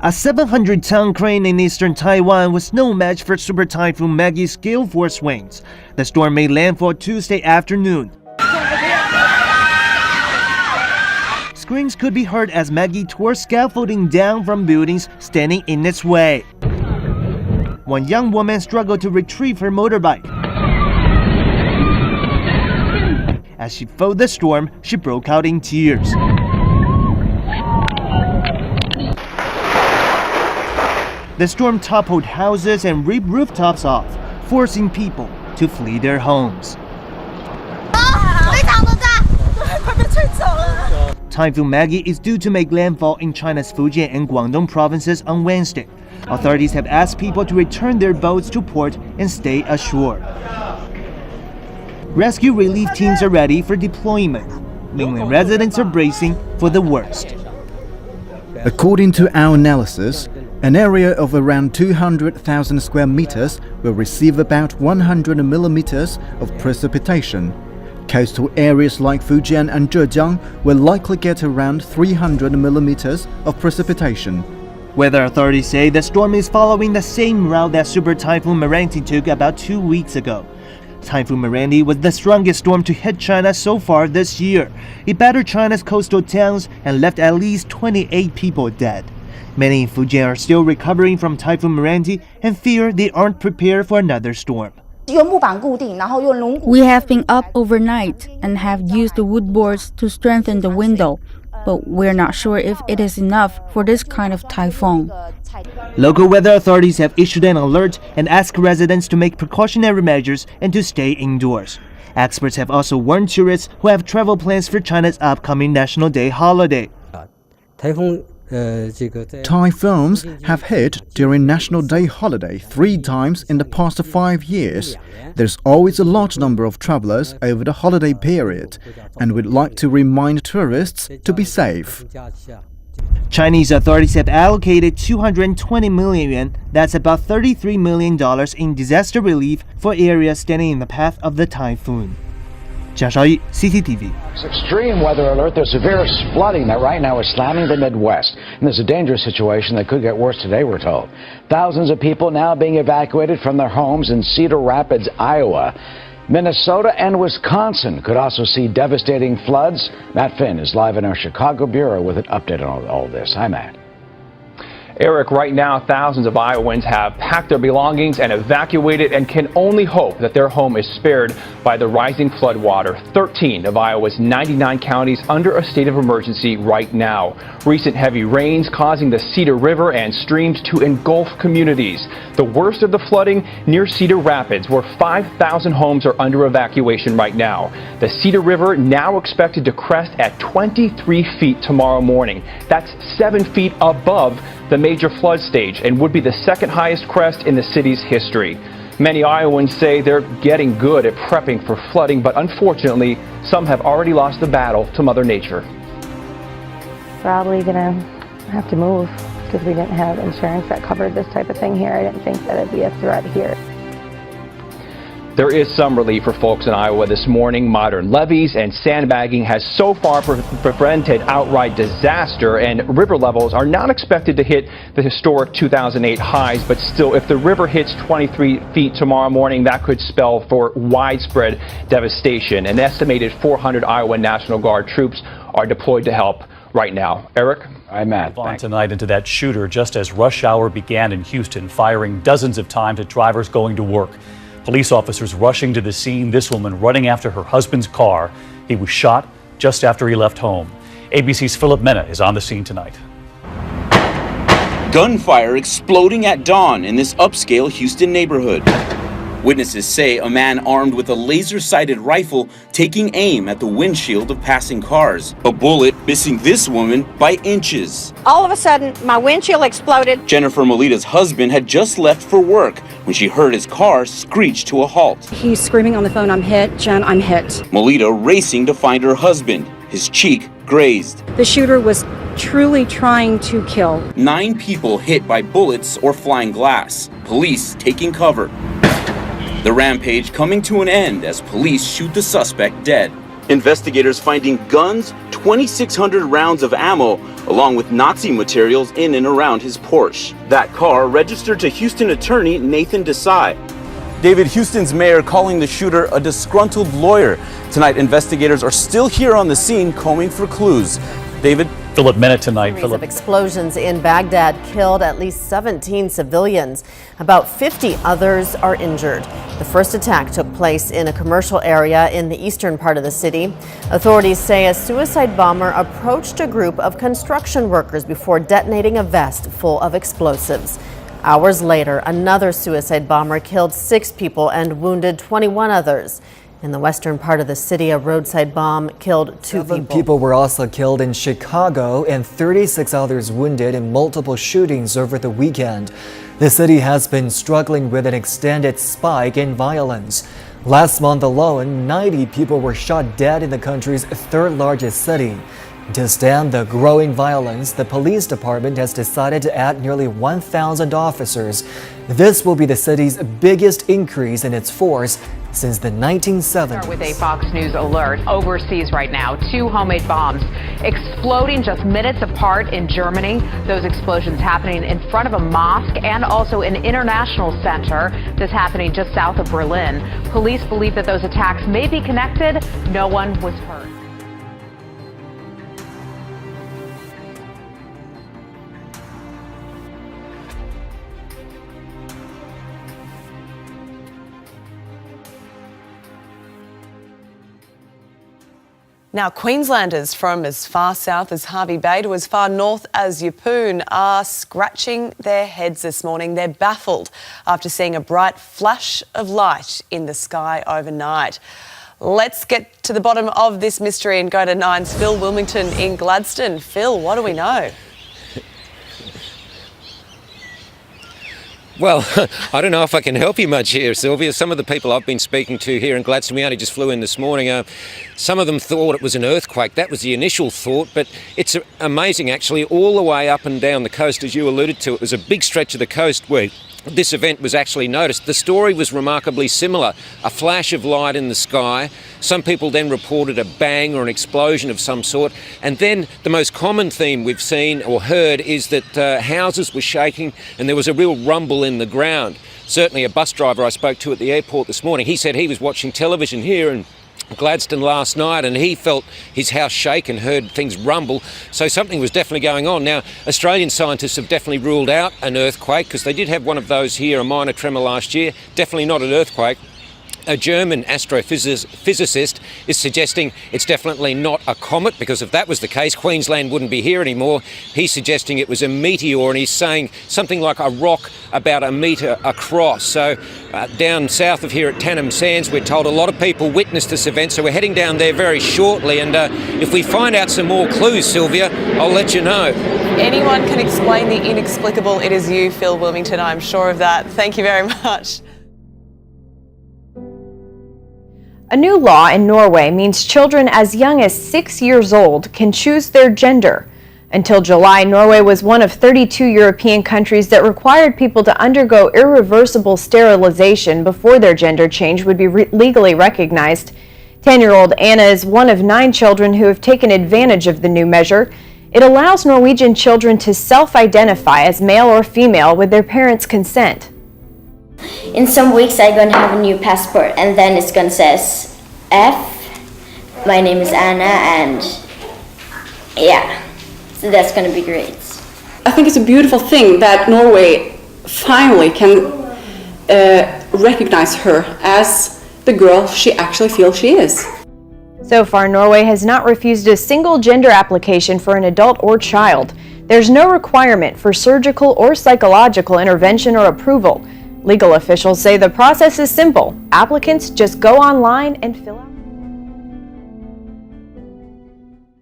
A 700-ton crane in eastern Taiwan was no match for Super Typhoon Maggie's gale force winds. The storm made landfall Tuesday afternoon. Screams could be heard as Maggie tore scaffolding down from buildings standing in its way. One young woman struggled to retrieve her motorbike. As she fought the storm, she broke out in tears. The storm toppled houses and ripped rooftops off, forcing people to flee their homes. Typhoon Maggie is due to make landfall in China's Fujian and Guangdong provinces on Wednesday. Authorities have asked people to return their boats to port and stay ashore. Rescue relief teams are ready for deployment. Mainland residents are bracing for the worst. According to our analysis, an area of around 200,000 square meters will receive about 100 millimeters of precipitation. Coastal areas like Fujian and Zhejiang will likely get around 300 millimeters of precipitation. Weather authorities say the storm is following the same route that Super Typhoon Meranti took about 2 weeks ago. Typhoon Meranti was the strongest storm to hit China so far this year. It battered China's coastal towns and left at least 28 people dead. Many in Fujian are still recovering from Typhoon Meranti and fear they aren't prepared for another storm. We have been up overnight and have used the wood boards to strengthen the window, but we're not sure if it is enough for this kind of typhoon. Local weather authorities have issued an alert and asked residents to make precautionary measures and to stay indoors. Experts have also warned tourists who have travel plans for China's upcoming National Day holiday. Typhoons have hit during National Day holiday 3 times in the past 5 years. There's always a large number of travelers over the holiday period, and we'd like to remind tourists to be safe. Chinese authorities have allocated 220 million yuan, that's about $33 million in disaster relief for areas standing in the path of the typhoon. Jia Shaoyi, CCTV. Extreme weather alert. There's severe flooding that right now is slamming the Midwest. And there's a dangerous situation that could get worse today, we're told. Thousands of people now being evacuated from their homes in Cedar Rapids, Iowa. Minnesota and Wisconsin could also see devastating floods. Matt Finn is live in our Chicago bureau with an update on all this. Hi, Matt. Eric, right now, thousands of Iowans have packed their belongings and evacuated and can only hope that their home is spared by the rising flood water. 13 of Iowa's 99 counties under a state of emergency right now. Recent heavy rains causing the Cedar River and streams to engulf communities. The worst of the flooding near Cedar Rapids, where 5,000 homes are under evacuation right now. The Cedar River now expected to crest at 23 feet tomorrow morning. That's 7 feet above the major flood stage and would be the second highest crest in the city's history. Many Iowans say they're getting good at prepping for flooding, but unfortunately, some have already lost the battle to Mother Nature. Probably gonna have to move because we didn't have insurance that covered this type of thing here. I didn't think that it'd be a threat here. There is some relief for folks in Iowa this morning. Modern levees and sandbagging has so far prevented outright disaster, and river levels are not expected to hit the historic 2008 highs, but still, if the river hits 23 feet tomorrow morning, that could spell for widespread devastation. An estimated 400 Iowa National Guard troops are deployed to help right now. Eric? I'm Matt. On tonight into that shooter just as rush hour began in Houston, firing dozens of times at drivers going to work. Police officers rushing to the scene, this woman running after her husband's car. He was shot just after he left home. ABC's Philip Mena is on the scene tonight. Gunfire exploding at dawn in this upscale Houston neighborhood. Witnesses say a man armed with a laser-sighted rifle taking aim at the windshield of passing cars. A bullet missing this woman by inches. All of a sudden, my windshield exploded. Jennifer Melita's husband had just left for work when she heard his car screech to a halt. He's screaming on the phone, "I'm hit, Jen, I'm hit." Melita racing to find her husband, his cheek grazed. The shooter was truly trying to kill. 9 people hit by bullets or flying glass. Police taking cover. The rampage coming to an end as police shoot the suspect dead. Investigators finding guns, 2,600 rounds of ammo, along with Nazi materials in and around his Porsche. That car registered to Houston attorney Nathan Desai. David, Houston's mayor calling the shooter a disgruntled lawyer. Tonight, investigators are still here on the scene combing for clues. David? Philip Minute tonight. Series of explosions in Baghdad killed at least 17 civilians. About 50 others are injured. The first attack took place in a commercial area in the eastern part of the city. Authorities say a suicide bomber approached a group of construction workers before detonating a vest full of explosives. Hours later, another suicide bomber killed 6 people and wounded 21 others. In the western part of the city, a roadside bomb killed 2 7 people were also killed in Chicago and 36 others wounded in multiple shootings over the weekend. The city has been struggling with an extended spike in violence. Last month alone, 90 people were shot dead in the country's third largest city. To stem the growing violence, the police department has decided to add nearly 1,000 officers. This will be the city's biggest increase in its force since the 1970s. With a Fox News alert overseas right now, 2 homemade bombs exploding just minutes apart in Germany. Those explosions happening in front of a mosque and also an international center. This happening just south of Berlin. Police believe that those attacks may be connected. No one was hurt. Now, Queenslanders from as far south as Hervey Bay to as far north as Yeppoon are scratching their heads this morning. They're baffled after seeing a bright flash of light in the sky overnight. Let's get to the bottom of this mystery and go to 9's Phil Wilmington in Gladstone. Phil, what do we know? Well, I don't know if I can help you much here, Sylvia. Some of the people I've been speaking to here in Gladstone, we only just flew in this morning, some of them thought it was an earthquake. That was the initial thought, but it's amazing actually, all the way up and down the coast, as you alluded to. It was a big stretch of the coast where this event was actually noticed. The story was remarkably similar. A flash of light in the sky. Some people then reported a bang or an explosion of some sort. And then the most common theme we've seen or heard is that houses were shaking and there was a real rumble in the ground. Certainly a bus driver I spoke to at the airport this morning, he said he was watching television here in Gladstone last night and he felt his house shake and heard things rumble, so something was definitely going on. Now, Australian scientists have definitely ruled out an earthquake because they did have one of those here, a minor tremor last year. Definitely not an earthquake. A German astrophysicist is suggesting it's definitely not a comet, because if that was the case, Queensland wouldn't be here anymore. He's suggesting it was a meteor, and he's saying something like a rock about a metre across. So down south of here at Tannum Sands, we're told a lot of people witnessed this event, so we're heading down there very shortly. And if we find out some more clues, Sylvia, I'll let you know. Anyone can explain the inexplicable. It is you, Phil Wilmington, I'm sure of that. Thank you very much. A new law in Norway means children as young as 6 years old can choose their gender. Until July, Norway was one of 32 European countries that required people to undergo irreversible sterilization before their gender change would be legally recognized. 10-year-old Anna is one of 9 children who have taken advantage of the new measure. It allows Norwegian children to self-identify as male or female with their parents' consent. In some weeks I'm going to have a new passport, and then it's going to says F, my name is Anna, and yeah, so that's going to be great. I think it's a beautiful thing that Norway finally can recognize her as the girl she actually feels she is. So far, Norway has not refused a single gender application for an adult or child. There's no requirement for surgical or psychological intervention or approval. Legal officials say the process is simple. Applicants just go online and fill out